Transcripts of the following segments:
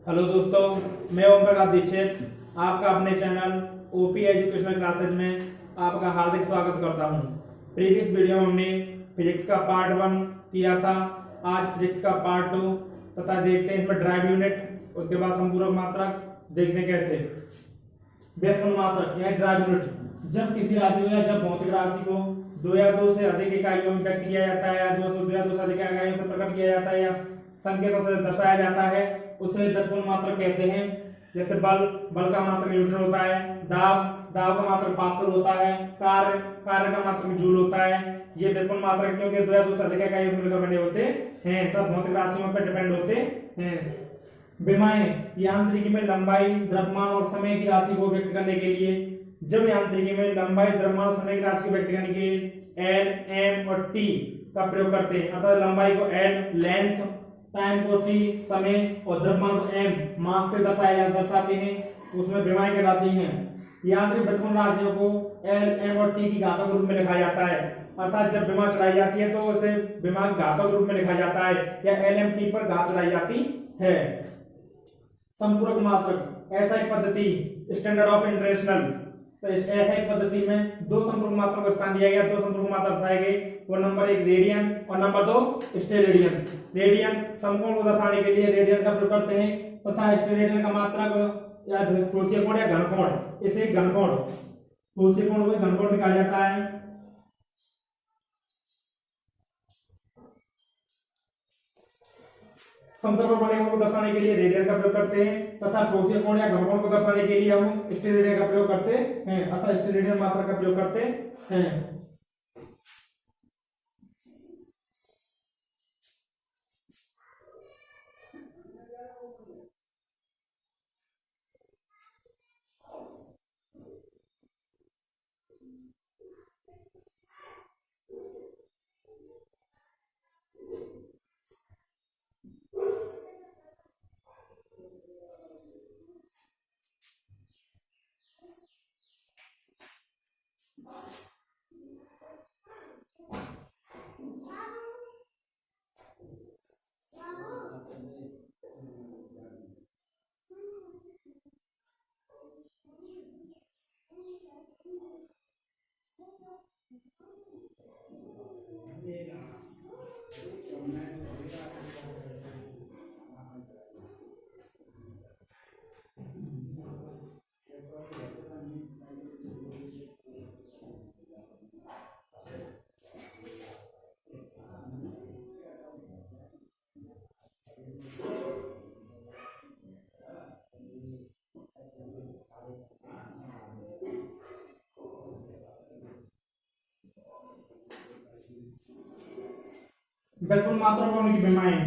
Hello दोस्तों, मैं ओम प्रकाश दीक्षित आपका अपने चैनल ओपी एजुकेशनल क्लासेज में आपका हार्दिक स्वागत करता हूं। प्रीवियस वीडियो में हमने फिजिक्स का पार्ट 1 किया था। आज फिजिक्स का पार्ट 2 तथा देखते हैं इसमें ड्राइव यूनिट, उसके बाद संपूरक मात्रक देखते हैं कैसे। व्युत्पन्न मात्रक या ड्राइव यूनिट जब किसी राशि को या जब भौतिक राशि को दो या दो से अधिक इकाइयों में व्यक्त किया जाता है या दो या दो से अधिक इकाइयों से प्रकट किया जाता है या संकेतों से दर्शाया जाता है उसे व्युत्पन्न मात्रक कहते हैं। जैसे बल का मात्रक न्यूटन होता है, दाब का मात्रक पास्कल होता है, कार्य का मात्रक जूल होता है। ये व्युत्पन्न मात्रक क्योंकि दो या दो से अधिक इकाइयों से मिलकर बने होते हैं तब भौतिक राशियों पर डिपेंड होते हैं। विमाएं यांत्रिकी में लंबाई, द्रव्यमान और समय की राशि को व्यक्त करने के लिए जब यांत्रिकी में लंबाई, द्रव्यमान और समय की राशि को व्यक्त करने के लिए एल, एम और टी का प्रयोग करते हैं। अर्थात लंबाई को एल लेंथ, टाइम को टी समय और द्रव्यमान को एम मास से दर्शाते हैं, उसमें विमाएं कहलाती हैं। यांत्रिक व्युत्पन्न राशियों को एल, एम और टी की घातक रूप में लिखा जाता है। अर्थात जब विमा चढ़ाई जाती है तो उसे विमा घातक रूप में लिखा जाता है या एल एम टी पर घात चढ़ाई जाती है। संपूरक मात्रक एसआई पद्धति, स्टैंडर्ड ऑफ इंटरनेशनल, तो इस एसआई पद्धति में दो संपूरक मात्रकों को स्थान दिया गया, दो संपूरक मात्रक दर्शाए गए। वो नंबर 1 रेडियन और नंबर 2 स्टेरेडियन। रेडियन समकोण को दर्शाने के लिए रेडियन का प्रयोग करते हैं तथा स्टेरेडियन का मात्रक या ठोसीय कोण या घनकोण, इसे घनकोण, ठोसीय कोण को घनकोण भी कहा जाता है। समतल बड़े कोण को दर्शाने के लिए रेडियन का प्रयोग करते हैं तथा ठोसीय कोण या घनकोण को दर्शाने के लिए हम स्टेरेडियन का प्रयोग करते हैं अर्थात स्टेरेडियन मात्रक का प्रयोग करते हैं। व्युत्पन्न मात्रक और उनकी विमाएं।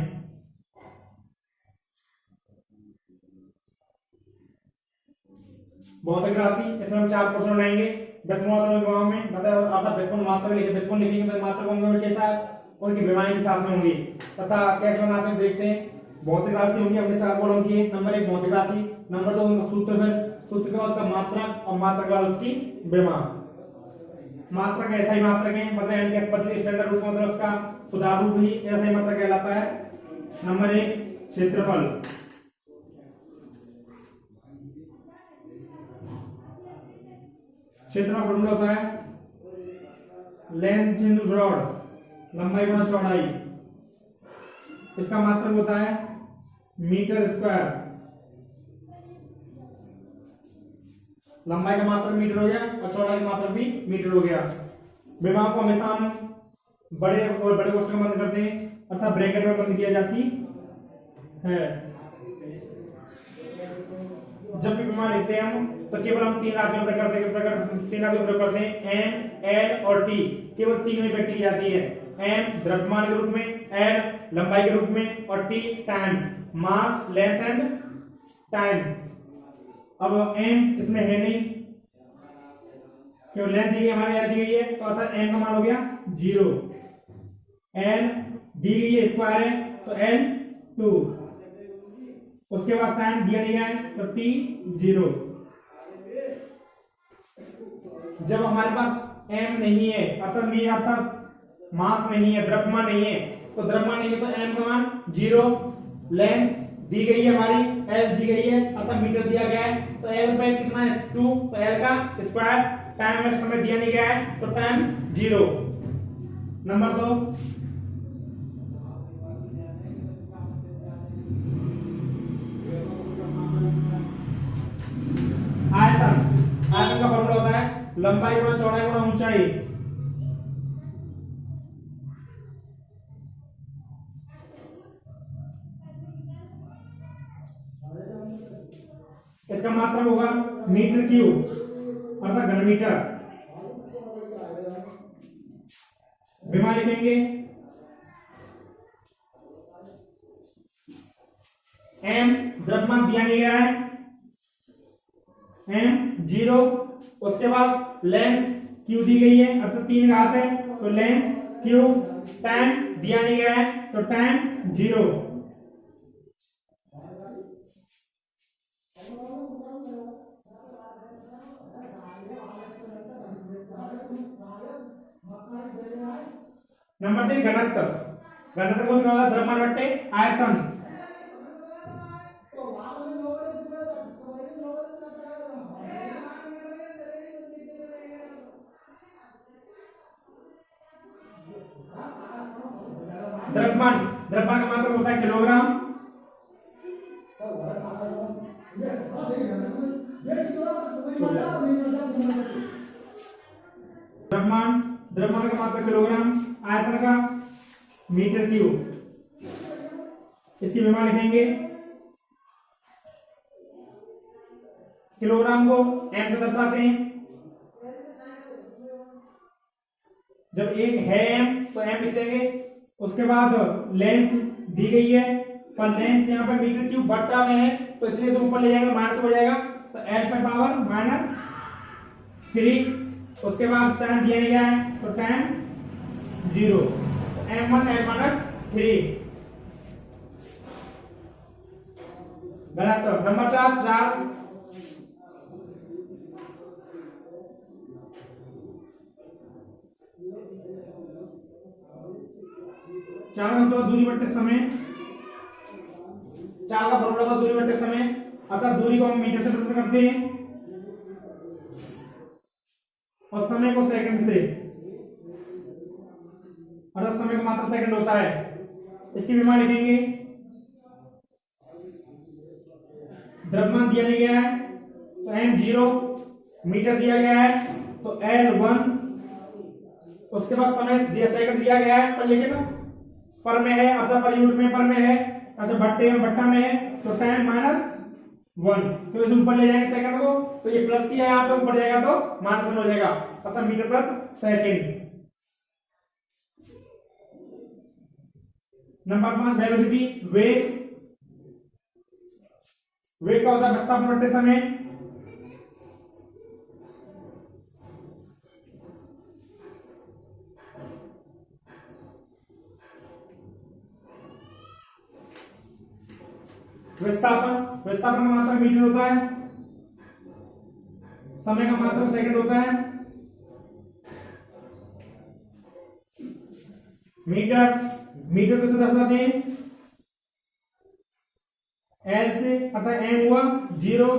भौतिक राशि इसमें हम 4 प्रश्न लेंगे। व्युत्पन्न मात्रक विमाओं में मतलब अर्थात व्युत्पन्न मात्रक लिखे, व्युत्पन्न लिखेंगे तो मात्रक होंगे उनके साथ, उनकी विमाएं भी साथ में होंगी तथा कैसे बनाते हैं देखते हैं। भौतिक राशि होंगी हमने 4 कॉलम की। नंबर 1 भौतिक राशि, नंबर 2 सूत्र, फिर सूत्र के बाद उसका मात्रक और मात्रक के बाद उसकी विमा। मात्रक ऐसा ही मात्रक है मतलब एन के पद्धति स्टैंडर्ड रूप मतलब उसका सुधार रूप ही ऐसा ही मात्रक कहलाता है। नंबर 1 क्षेत्रफल, क्षेत्रफल फॉर्मूला होता है लेंथ इंटू ब्रॉड, लंबाई गुणा चौड़ाई। इसका मात्रक होता है मीटर स्क्वायर, लंबाई का मात्रक मीटर हो गया और चौड़ाई का मात्रक भी मीटर हो गया। विमाओं को हमेशा हम बड़े कोष्ठक में बंद करते हैं अर्थात ब्रैकेट में बंद किया जाती है। जब भी विमा लिखते हैं हम तो केवल हम 3 राशियों में प्रयोग करते हैं एम, एल और टी। केवल 3 में व्यक्त की जाती है। एम द्रव्यमान के रूप में, एल लंबाई के रूप में और T time, mass, length and time. अब एम इसमें है नहीं क्यों, लेंथ दी गई हमारे यहाँ दी गई है तो अर्थात एम का मान हो गया 0। एल दी गई है स्क्वायर है तो एल 2, उसके बाद टाइम दिया नहीं गया है तो टी 0। जब हमारे पास एम नहीं है अर्थात मास नहीं है, द्रव्यमान नहीं है, तो द्रव्यमान नहीं है तो एम का मान 0, लेंथ दी गई है हमारी, एल दी गई है अर्थात मीटर दिया गया है, तो एल पे कितना है 2, तो एल का स्क्वायर, टाइम में समय दिया नहीं गया है तो टाइम 0। नंबर 2, आयतन। आयतन का फॉर्मूला होता है लंबाई गुणा चौड़ाई गुणा ऊंचाई। इसका मात्रक होगा मीटर क्यूब अर्थात घन मीटर। विमा लिखेंगे एम, द्रव्यमान दिया नहीं गया है, एम 0, उसके बाद लेंथ क्यू दी गई है अर्थात 3 घात है तो लेंथ क्यू, टाइम दिया नहीं गया है तो टाइम 0। नंबर 3, घनत्व। घनत्व को निकाला द्रव्यमान बट्टे आयतन। द्रव्यमान, द्रव्यमान का मात्रक होता है किलोग्राम। द्रव्यमान, द्रव्यमान का मात्रक किलोग्राम, आयतन का मीटर क्यूब। इसकी विमा लिखेंगे किलोग्राम को एम से दर्शाते हैं। जब एक है एम तो एम लिख देंगे। उसके बाद लेंथ दी गई है पर लेंथ यहाँ पर मीटर क्यूब बट्टा में है तो इसलिए जो ऊपर ले जाएंगे माइनस हो जाएगा तो एल पे पावर -3। उसके बाद टाइम दिया गया है तो टाइम 0, m1 l-3। गलत। नंबर 4, 4 का मतलब दूरी बट्टे समय। 4 का फॉर्मूला था दूरी बट्टे समय अर्थात दूरी को हम मीटर से प्रकट करते हैं और समय को सेकंड से, अर्थात समय का मात्र सेकंड होता है। इसकी विमा लिखेंगे द्रव्यमान दिया नहीं गया है तो m0, मीटर दिया गया है तो l1, उसके बाद समय दिया सेकंड दिया गया है पर लेकिन पर में है अर्थात पर यूनिट में पर में है अर्थात बट्टे में बट्टा में है तो टाइम -1। तो इसे ऊपर ले जाएंगे सेकंड को तो ये प्लस किया यहाँ पे ऊपर जाएगा तो -1 हो जाएगा अर्थात मीटर प्रति सेकंड। नंबर 5, वेलोसिटी, वेग। वेग का होता है विस्थापन बट्टे समय। विस्थापन, विस्थापन का मात्रक मीटर होता है, समय का मात्रक सेकंड होता है। मीटर, मीटर को दर्शाते हैं एल से अर्थात एम हुआ 0,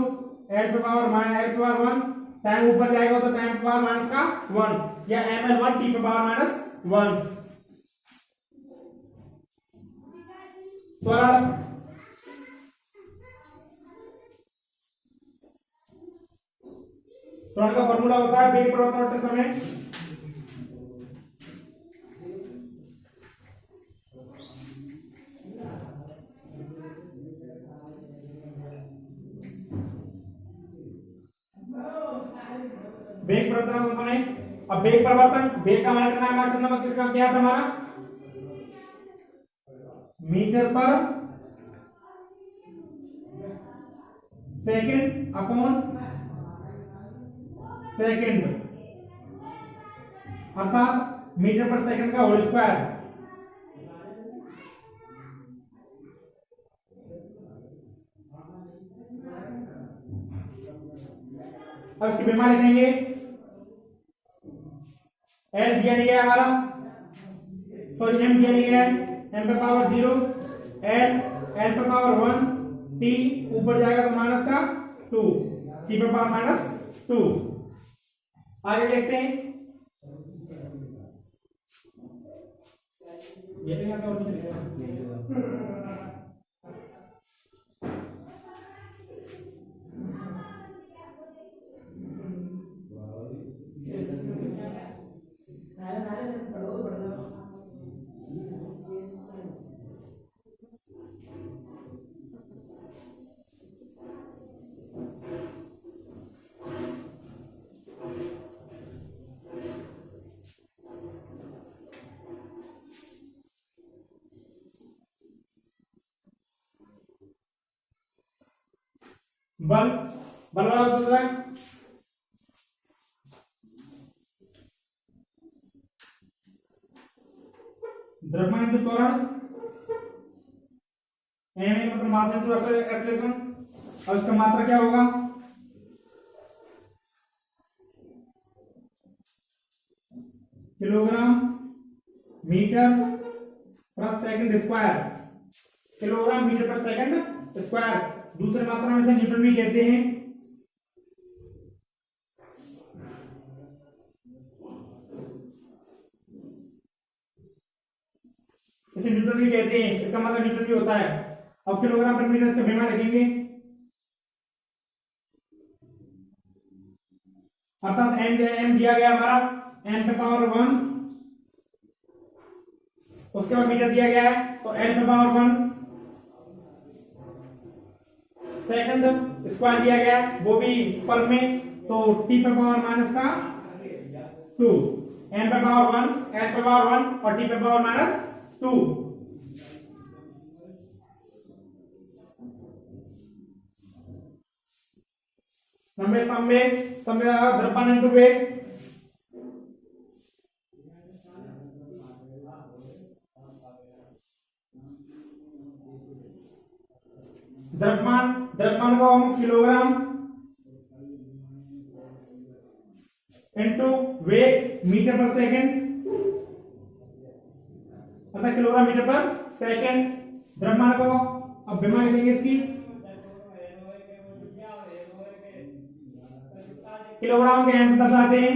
एल पे पावर 1, टाइम ऊपर जाएगा तो टाइम पे पावर माइनस का 1 या ml1 टी पे पावर -1। त्वरण, त्वरण का फॉर्मूला होता है वेग परिवर्तन बट्टे समय। वेग परिवर्तन कौन है? अब वेग परिवर्तन, वेग का मान कितना है हमारा, कितना किसका क्या था हमारा metre per second upon second अर्थात मीटर पर सेकंड का होल स्क्वायर। अब इसकी विमा लिखेंगे एल दिया नहीं गया हमारा, सॉरी एम दिया नहीं गया है, एम पे पावर 0, एल पे पावर 1 टी ऊपर जाएगा तो माइनस का 2, टी पे पावर -2। आगे देखते हैं, ये तो यहाँ और कुछ नहीं है। बल बल वाला सूत्र है द्रव्यमान इंटू त्वरण, एम मतलब मास इंटू एक्सेलरेशन, और इसका मात्रा क्या होगा, kilogram metre per second square, kilogram metre per second square. दूसरे मात्रा में से न्यूटन भी कहते हैं। इसे न्यूटन भी कहते हैं, इसका मतलब न्यूटन भी होता है। अब किलोग्राम पर मीटर इसका बेमा लिखेंगे, अर्थात एम दिया गया हमारा एन पे पावर 1, उसके बाद मीटर दिया गया है तो एन पे पावर 1 सेकंड स्क्वायर दिया गया है, वो भी पर में, तो टी पे पावर माइनस का 2, एन पे पावर 1, एन पे पावर 1 और टी पे पावर -2। नंबर संवेग द्रव्यमान इंटू वेग, द्रव्यमान को हम किलोग्राम इंटू वेग मीटर पर सेकंड, अर्थात किलोग्राम मीटर पर सेकंड। द्रव्यमान को अब बेमा लिखेंगे इसकी, किलोग्राम के एम से दर्शाते हैं,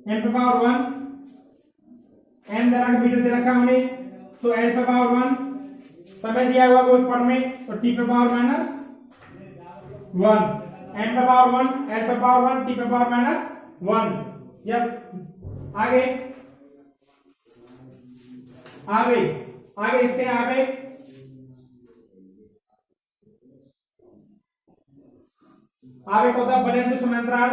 एन पे पावर 1, एन दे रखा मीटर दे रखा हमने, तो एन पे पावर 1 समय दिया हुआ वो पर में, तो टी पे पावर -1, एन पे पावर 1, एन पे पावर 1, टी पे पावर -1। या आगे आगे आगे लिखते हैं, आगे को होता है बल इंटू समांतराल,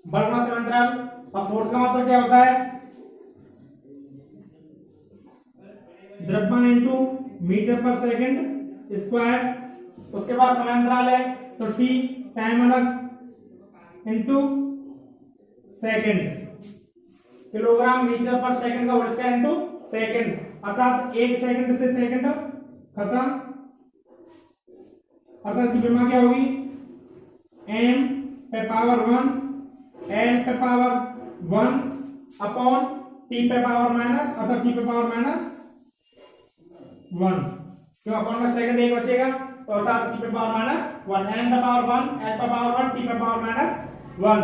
बल गुणा समांतराल। अब फोर्स का मतलब क्या होता है, द्रव्यमान into metre per second square, उसके बाद समांतराल है तो टी टाइम अलग into second, kilogram metre per second का होल स्क्वायर इंटू सेकंड, अर्थात 1 सेकंड से सेकंड खत्म, अर्थात इसकी बेमा क्या होगी, एम पे पावर 1 एन पे पावर 1 अपॉन टी पे पावर माइनस, अर्थात टी पे पावर -1, क्यों अपॉन में सेकंड एक बचेगा, तो अर्थात टी पे पावर -1, एन पे पावर 1, एन पे पावर 1, टी पे पावर -1।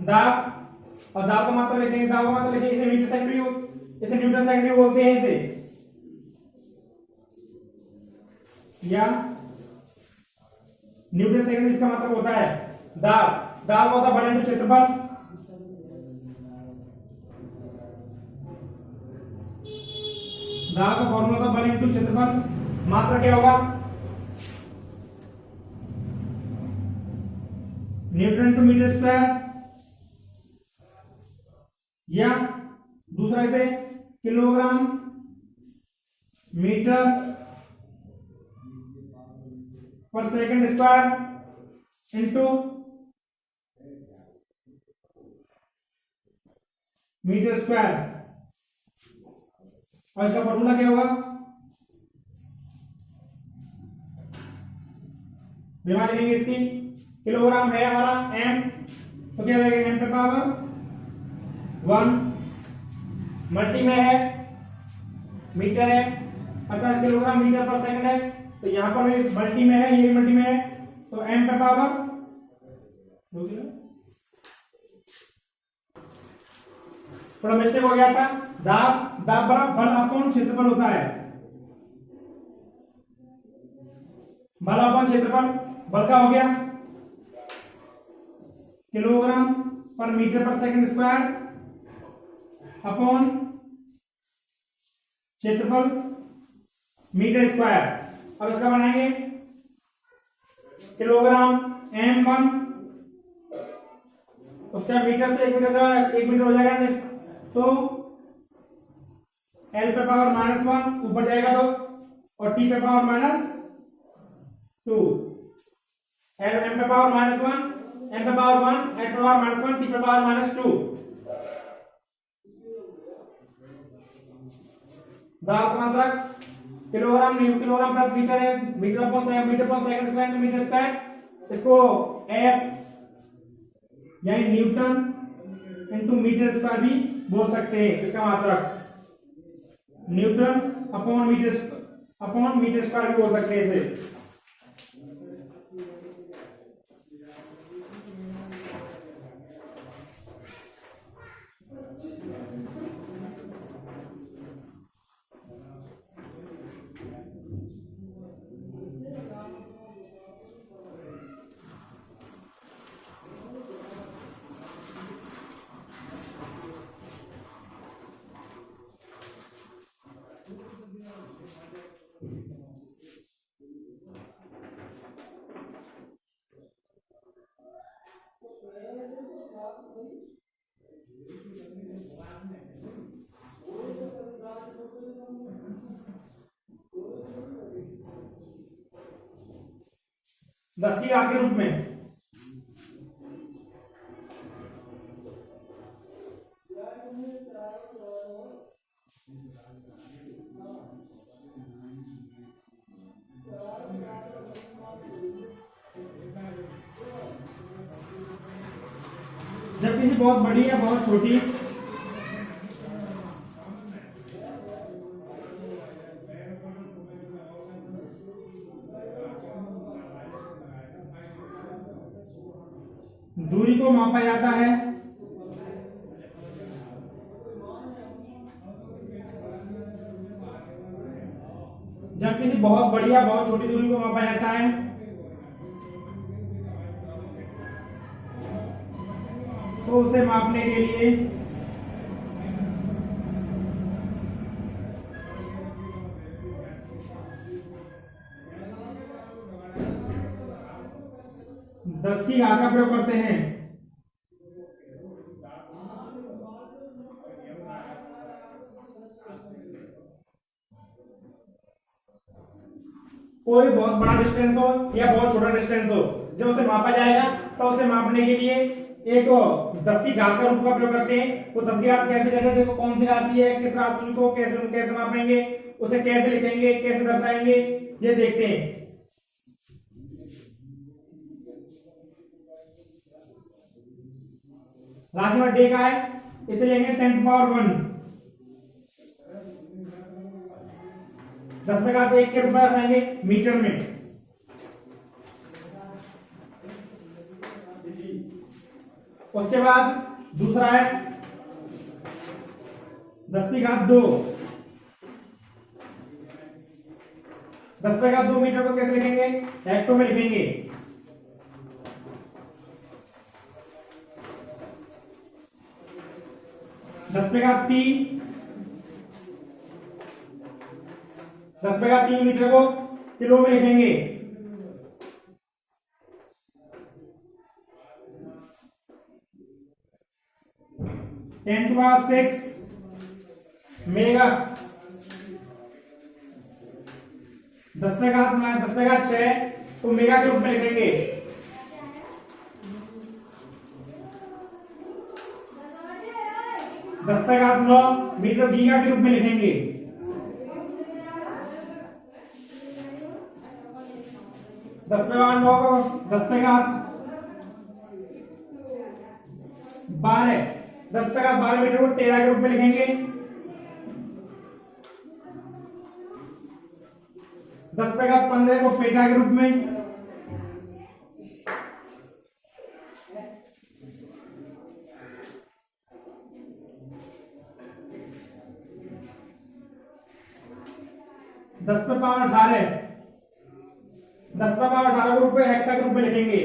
दाब, और दाब का मात्रा लिखेंगे, दाब का मात्रा लिखेंगे, इसे मीटर सेकंड, इसे न्यूटन सेकंड बोलते हैं, इसे या न्यूटन सेकंड इसका मतलब होता है दाब। दाब होता है बल इंटू क्षेत्रफल, दाब का फॉर्मूला होता है बल इंटू क्षेत्रफल, मात्रा क्या होगा, न्यूटन इंटू मीटर स्क्वायर, या दूसरा इसे kilogram metre per second square into metre square, और इसका फॉर्मूला क्या होगा, बीमार लिखेंगे इसकी, किलोग्राम है हमारा एम, तो क्या रहेगा एम पे पावर 1, मल्टी में है मीटर है अर्थात किलोग्राम मीटर पर सेकंड है, तो यहां पर भी मल्टी में है, ये भी मल्टी में है, तो एम पे पावर, थोड़ा मिस्टेक हो गया था, दाब दाब बराबर बल अपॉन क्षेत्रफल होता है, बल अपॉन क्षेत्रफल, बल का हो गया किलोग्राम पर metre per second square upon क्षेत्रफल मीटर स्क्वायर। अब इसका बनाएंगे किलोग्राम m1, उसका मीटर से 1 मीटर हो जाएगा, तो l पे पावर -1 ऊपर जाएगा तो, और t पे पावर -2, m पे पावर -1, m पे पावर 1, l पे पावर -1, t पे पावर -2। दाब का मात्रक किलोग्राम किलोग्राम प्रति मीटर है, metre per second square metre square, इसको f यानी न्यूटन इनटू मीटर स्क्वायर भी बोल सकते हैं, इसका मात्रक न्यूटन अपॉन मीटर स्क्वायर भी बोल सकते हैं इसे। दस की घात के रूप में जब किसी बहुत बड़ी या बहुत छोटी दूरी को मापा जाता है, जब किसी बहुत बड़ी या बहुत छोटी दूरी को मापा जाता है, तो उसे मापने के लिए दस की घात का प्रयोग करते हैं। कोई बहुत बड़ा डिस्टेंस हो या बहुत छोटा डिस्टेंस हो, जब उसे मापा जाएगा तो उसे मापने के लिए एक 10 की घात का रूप का प्रयोग करते हैं। वो 10 की घात कैसे कैसे, देखो कौन सी राशि है, किस राशि को कैसे कैसे मापेंगे, उसे कैसे लिखेंगे, कैसे दर्शाएंगे, ये देखते हैं। राशि में डे का है, इसे लेंगे 10⁻1, 10 में घात 1 के रूप में दर्शाएंगे मीटर में। उसके बाद दूसरा है 10 की घात 2, 10 की घात 2 मीटर को कैसे लिखेंगे, हेक्टो में लिखेंगे। दस पे घात 3 मीटर को किलो में लिखेंगे। टेन टू पावर 6 मेगा, 10 पे घात 6 तो मेगा के रूप में लिखेंगे। दस पे घात 9 मीटर गीगा के रूप में लिखेंगे। 10 पे 9 को 10 पे घात 12, 10 पे घात 12 मीटर को 13 के रूप में लिखेंगे। 10 पे घात 15 को पेटा के रूप में, 10 पे पावर 18, 10 पे पावर 18 को रूप में हेक्सा के रूप में लिखेंगे।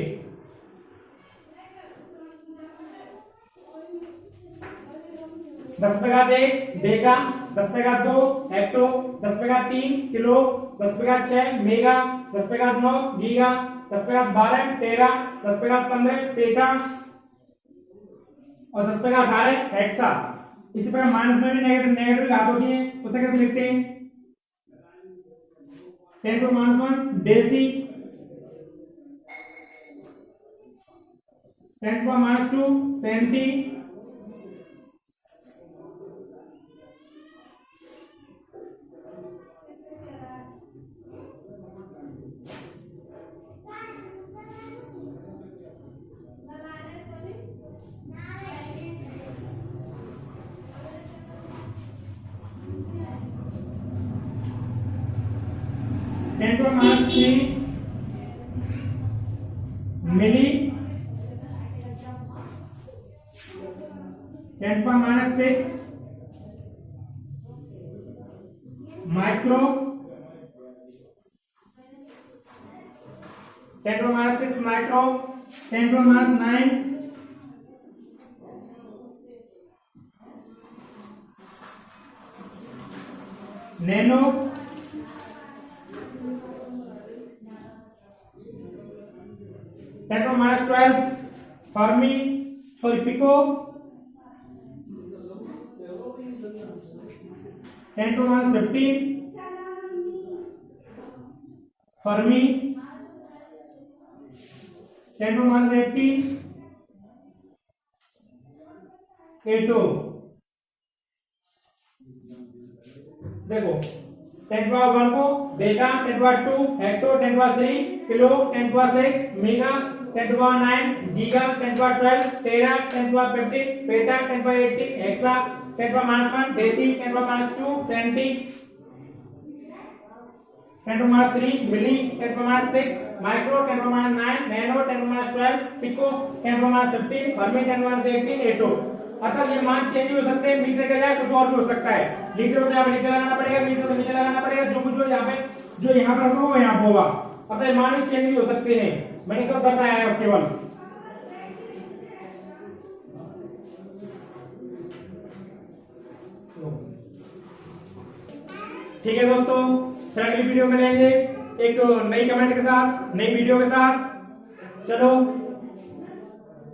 10 पे घात 1 डेका, 10 पे घात 2 हेक्टो, 10 पे घात 3 किलो, 10 पे घात 6 मेगा, 10 पे घात 9 गीगा, 10 पे घात 12 टेरा, 10 पे घात 15 पेटा और 10 पे घात 18 हेक्सा। इसी प्रकार माइनस में भी नेगेटिव घात होती है, उसे कैसे लिखते हैं? 10 to -1 deci, 10 to -2 centi, 10 to -3 milli, 10 to -6 micro, 10 to -6 micro, 10 to -9 nano, 10 to -12 fermi pico, 10 to -15 fermi, 10 to -18 atto. देखो 10 to 1 को deca, 10 to 2 hecto, 10 to 3 kilo, 10 to 6 mega, 10 to 9 giga, 10 to 12 tera, 10 to 15 peta, 10 to 18 hexa, 10 to -1 deci, 10 to -2 centi, 10 to -3 milli, 10 to -6 micro, 10 to -9 nano, 10 to -12 pico, 10 to -15 fermi, 10 to -18 atto. अर्थात ये मान change हो सकते हैं, metre के जगह कुछ और भी हो सकता है। लीटर तो यहाँ पे नीचे लगाना पड़ेगा, मीटर तो नीचे लगाना पड़ेगा, जो कुछ हो यहाँ पे जो यहाँ पर होगा वो यहाँ पे होगा। अतः ये मान भी चेंज भी हो सकते हैं, मैंने कब बताया है केवल। ठीक है दोस्तों, फिर अगली वीडियो में लेंगे एक नई कमेंट के साथ, नई वीडियो के साथ। चलो,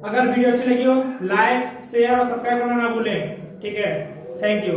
अगर वीडियो अच्छी लगी हो लाइक शेयर और सब्सक्राइब करना ना भूलें। ठीक है, थैंक यू।